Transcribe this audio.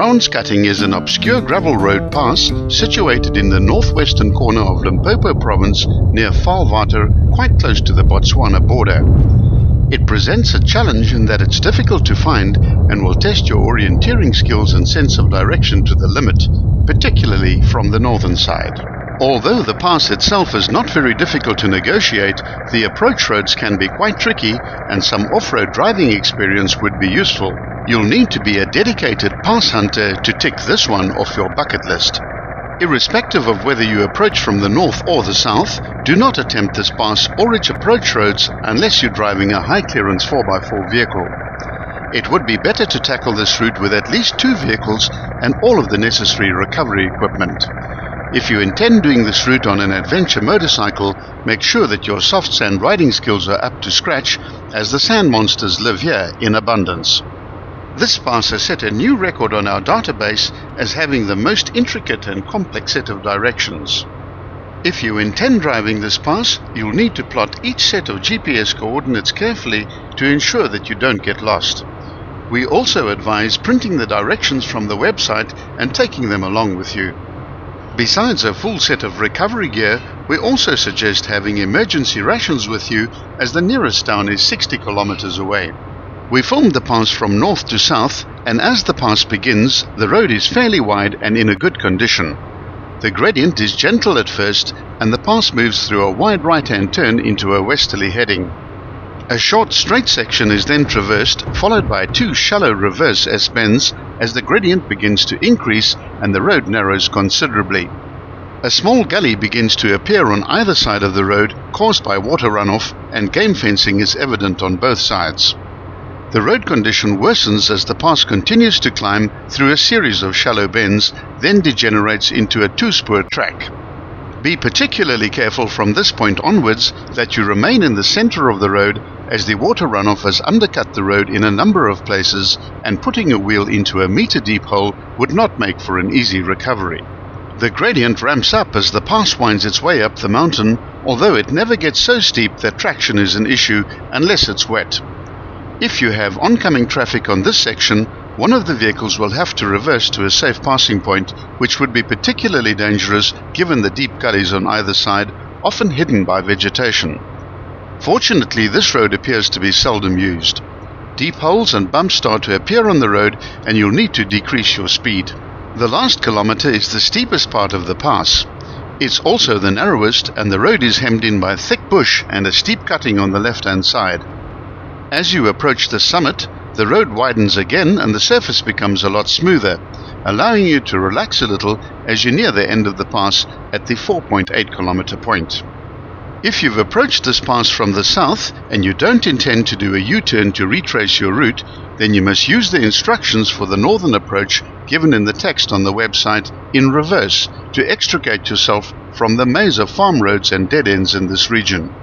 Browns Cutting is an obscure gravel road pass situated in the northwestern corner of Limpopo province near Vaal-Water, quite close to the Botswana border. It presents a challenge in that it's difficult to find and will test your orienteering skills and sense of direction to the limit, particularly from the northern side. Although the pass itself is not very difficult to negotiate, the approach roads can be quite tricky and some off-road driving experience would be useful. You'll need to be a dedicated pass hunter to tick this one off your bucket list. Irrespective of whether you approach from the north or the south, do not attempt this pass or its approach roads unless you're driving a high-clearance 4x4 vehicle. It would be better to tackle this route with at least 2 vehicles and all of the necessary recovery equipment. If you intend doing this route on an adventure motorcycle, make sure that your soft sand riding skills are up to scratch, as the sand monsters live here in abundance. This pass has set a new record on our database as having the most intricate and complex set of directions. If you intend driving this pass, you'll need to plot each set of GPS coordinates carefully to ensure that you don't get lost. We also advise printing the directions from the website and taking them along with you. Besides a full set of recovery gear, we also suggest having emergency rations with you, as the nearest town is 60 kilometers away. We filmed the pass from north to south, and as the pass begins, the road is fairly wide and in a good condition. The gradient is gentle at first, and the pass moves through a wide right-hand turn into a westerly heading. A short straight section is then traversed, followed by 2 shallow reverse S-bends as the gradient begins to increase and the road narrows considerably. A small gully begins to appear on either side of the road, caused by water runoff, and game fencing is evident on both sides. The road condition worsens as the pass continues to climb through a series of shallow bends, then degenerates into a 2-spur track. Be particularly careful from this point onwards that you remain in the center of the road, as the water runoff has undercut the road in a number of places, and putting a wheel into a meter-deep hole would not make for an easy recovery. The gradient ramps up as the pass winds its way up the mountain, although it never gets so steep that traction is an issue unless it's wet. If you have oncoming traffic on this section, one of the vehicles will have to reverse to a safe passing point, which would be particularly dangerous given the deep gullies on either side, often hidden by vegetation. Fortunately, this road appears to be seldom used. Deep holes and bumps start to appear on the road, and you'll need to decrease your speed. The last kilometer is the steepest part of the pass. It's also the narrowest, and the road is hemmed in by thick bush and a steep cutting on the left-hand side. As you approach the summit, the road widens again and the surface becomes a lot smoother, allowing you to relax a little as you near the end of the pass at the 4.8 kilometer point. If you've approached this pass from the south and you don't intend to do a U-turn to retrace your route, then you must use the instructions for the northern approach given in the text on the website in reverse to extricate yourself from the maze of farm roads and dead ends in this region.